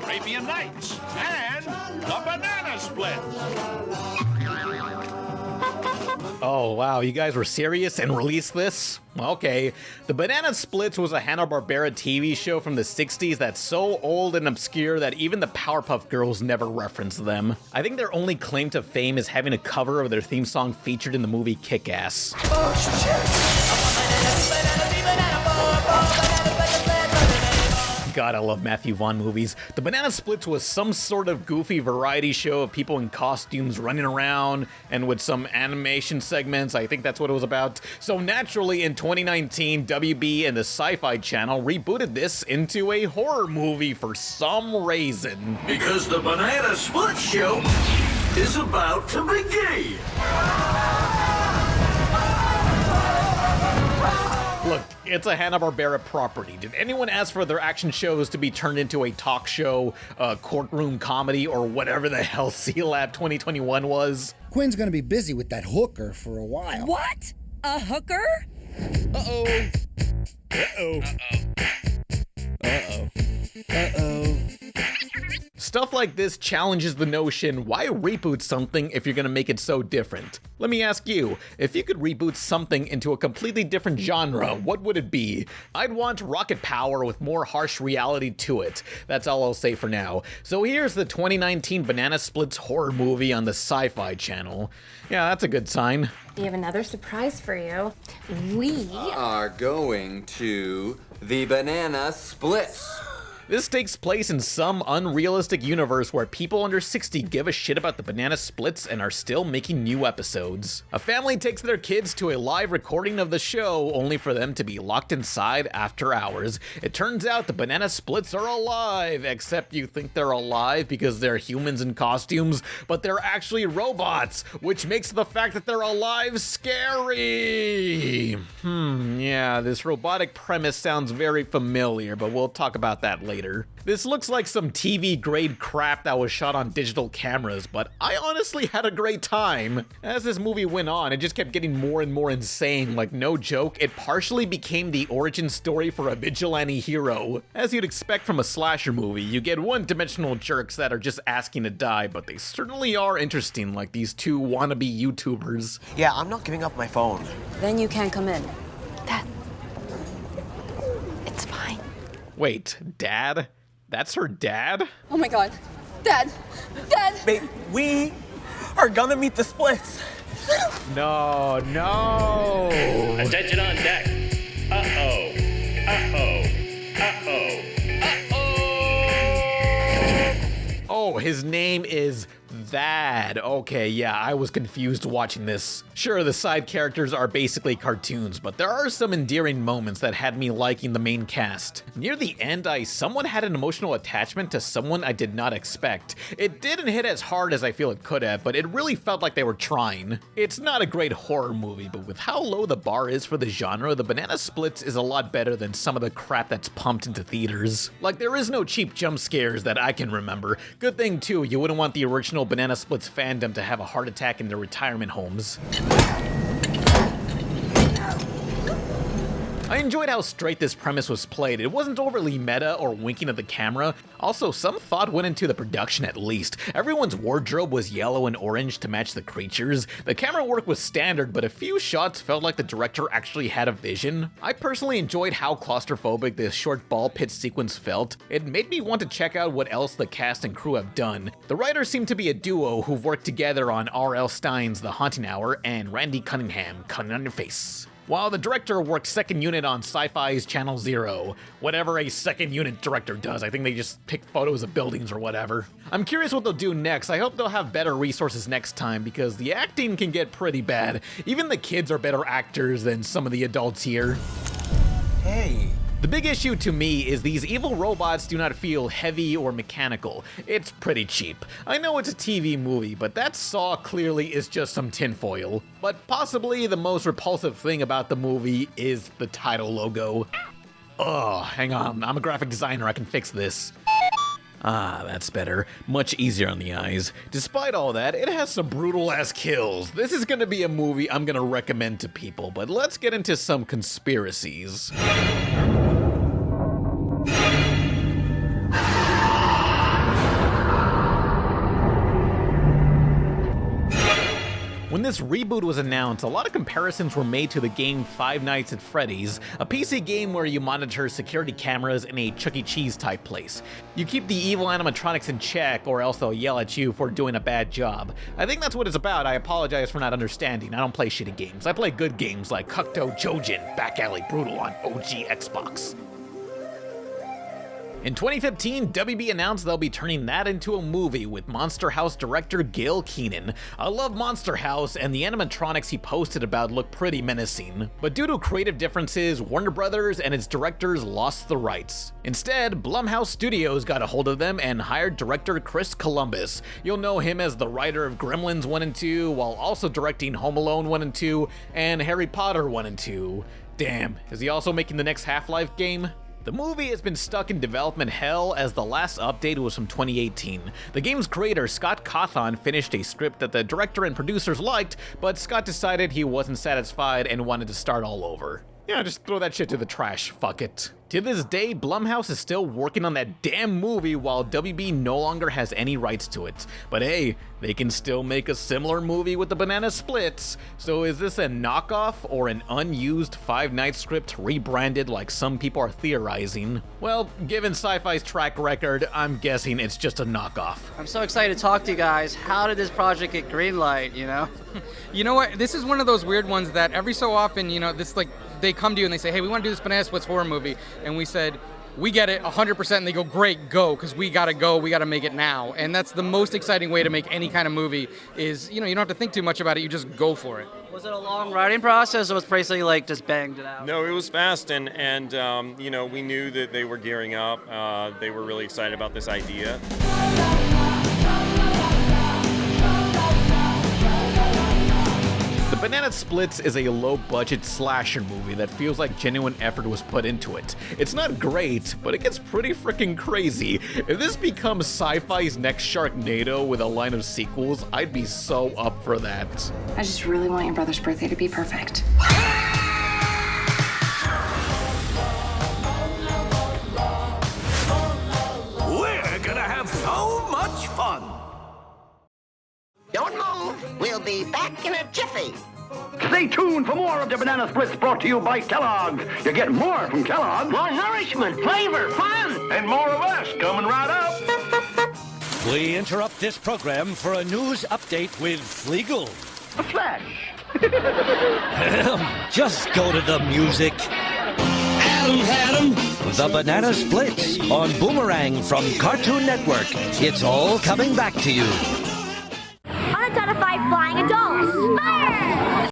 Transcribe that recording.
Arabian Nights and the Banana Split. Oh, wow, you guys were serious and released this? Okay. The Banana Splits was a Hanna-Barbera TV show from the 60s that's so old and obscure that even the Powerpuff Girls never referenced them. I think their only claim to fame is having a cover of their theme song featured in the movie Kick-Ass. Oh, shit! God, I love Matthew Vaughn movies. The Banana Splits was some sort of goofy variety show of people in costumes running around and with some animation segments. I think that's what it was about. So naturally, in 2019, WB and the Sci-Fi Channel rebooted this into a horror movie for some reason. Because the Banana Split show is about to begin. Look, it's a Hanna-Barbera property. Did anyone ask for their action shows to be turned into a talk show, a courtroom comedy, or whatever the hell C-Lab 2021 was? Quinn's gonna be busy with that hooker for a while. What? A hooker? Uh-oh. Uh-oh. Uh-oh. Uh-oh. Stuff like this challenges the notion, why reboot something if you're gonna make it so different? Let me ask you, if you could reboot something into a completely different genre, what would it be? I'd want rocket power with more harsh reality to it. That's all I'll say for now. So here's the 2019 Banana Splits horror movie on the Sci-Fi Channel. Yeah, that's a good sign. We have another surprise for you. We are going to the Banana Splits. This takes place in some unrealistic universe where people under 60 give a shit about the Banana Splits and are still making new episodes. A family takes their kids to a live recording of the show, only for them to be locked inside after hours. It turns out the Banana Splits are alive, except you think they're alive because they're humans in costumes, but they're actually robots, which makes the fact that they're alive scary. Yeah, this robotic premise sounds very familiar, but we'll talk about that later. This looks like some TV grade crap that was shot on digital cameras, but I honestly had a great time. As this movie went on, it just kept getting more and more insane. Like, no joke, it partially became the origin story for a vigilante hero. As you'd expect from a slasher movie, you get one-dimensional jerks that are just asking to die, but they certainly are interesting, like these two wannabe YouTubers. Yeah, I'm not giving up my phone. Then you can't come in. Dad. It's fine. Wait, Dad? That's her dad? Oh my god. Dad! Dad! Babe, we are gonna meet the Splits. No, no! Attention on deck. Uh-oh. Uh-oh. Uh-oh. Uh-oh. Oh, his name is Thad. Okay, yeah, I was confused watching this. Sure, the side characters are basically cartoons, but there are some endearing moments that had me liking the main cast. Near the end, I somewhat had an emotional attachment to someone I did not expect. It didn't hit as hard as I feel it could have, but it really felt like they were trying. It's not a great horror movie, but with how low the bar is for the genre, the Banana Splits is a lot better than some of the crap that's pumped into theaters. Like, there is no cheap jump scares that I can remember. Good thing too, you wouldn't want the original Banana Splits fandom to have a heart attack in their retirement homes. I enjoyed how straight this premise was played. It wasn't overly meta or winking at the camera. Also, some thought went into the production at least. Everyone's wardrobe was yellow and orange to match the creatures. The camera work was standard, but a few shots felt like the director actually had a vision. I personally enjoyed how claustrophobic this short ball pit sequence felt. It made me want to check out what else the cast and crew have done. The writers seem to be a duo who've worked together on R.L. Stine's The Haunting Hour and Randy Cunningham, Cutting on Your Face. While the director worked second unit on Sci-Fi's Channel Zero. Whatever a second unit director does, I think they just pick photos of buildings or whatever. I'm curious what they'll do next. I hope they'll have better resources next time because the acting can get pretty bad. Even the kids are better actors than some of the adults here. Hey. The big issue to me is these evil robots do not feel heavy or mechanical. It's pretty cheap. I know it's a TV movie, but that saw clearly is just some tinfoil. But possibly the most repulsive thing about the movie is the title logo. Oh, hang on, I'm a graphic designer, I can fix this. Ah, that's better. Much easier on the eyes. Despite all that, it has some brutal-ass kills. This is gonna be a movie I'm gonna recommend to people, but let's get into some conspiracies. this reboot was announced, a lot of comparisons were made to the game Five Nights at Freddy's, a PC game where you monitor security cameras in a Chuck E. Cheese type place. You keep the evil animatronics in check or else they'll yell at you for doing a bad job. I think that's what it's about. I apologize for not understanding. I don't play shitty games. I play good games like Cocteau Joujin, Back Alley Brutal on OG Xbox. In 2015, WB announced they'll be turning that into a movie with Monster House director Gil Keenan. I love Monster House, and the animatronics he posted about look pretty menacing. But due to creative differences, Warner Brothers and its directors lost the rights. Instead, Blumhouse Studios got a hold of them and hired director Chris Columbus. You'll know him as the writer of Gremlins 1 and 2, while also directing Home Alone 1 and 2, and Harry Potter 1 and 2. Damn, is he also making the next Half-Life game? The movie has been stuck in development hell as the last update was from 2018. The game's creator, Scott Cawthon, finished a script that the director and producers liked, but Scott decided he wasn't satisfied and wanted to start all over. Yeah, just throw that shit to the trash, fuck it. To this day, Blumhouse is still working on that damn movie while WB no longer has any rights to it. But hey, they can still make a similar movie with the banana splits. So is this a knockoff or an unused Five Nights script rebranded like some people are theorizing? Well, given Sci-Fi's track record, I'm guessing it's just a knockoff. I'm so excited to talk to you guys. How did this project get greenlight, you know? You know what? This is one of those weird ones that every so often, you know, this like, they come to you and they say, hey, we want to do this Banana Splits horror movie. And we said, we get it 100%. And they go, great, go, because we got to make it now. And that's the most exciting way to make any kind of movie is, you know, you don't have to think too much about it. You just go for it. Was it a long writing process or was it basically like just banged it out? No, it was fast. And you know, we knew that they were gearing up. They were really excited about this idea. The Banana Splits is a low-budget slasher movie that feels like genuine effort was put into it. It's not great, but it gets pretty freaking crazy. If this becomes Sci-Fi's next Sharknado with a line of sequels, I'd be so up for that. I just really want your brother's birthday to be perfect. We're gonna have so much fun. Don't move. We'll be back in a jiffy. Stay tuned for more of the Banana Splits brought to you by Kellogg's. You get more from Kellogg's. More nourishment, flavor, fun. And more of us coming right up. We interrupt this program for a news update with Fleagle. A flash. Just go to the music. Adam. The Banana Splits on Boomerang from Cartoon Network. It's all coming back to you. Unidentified flying adults. Fire!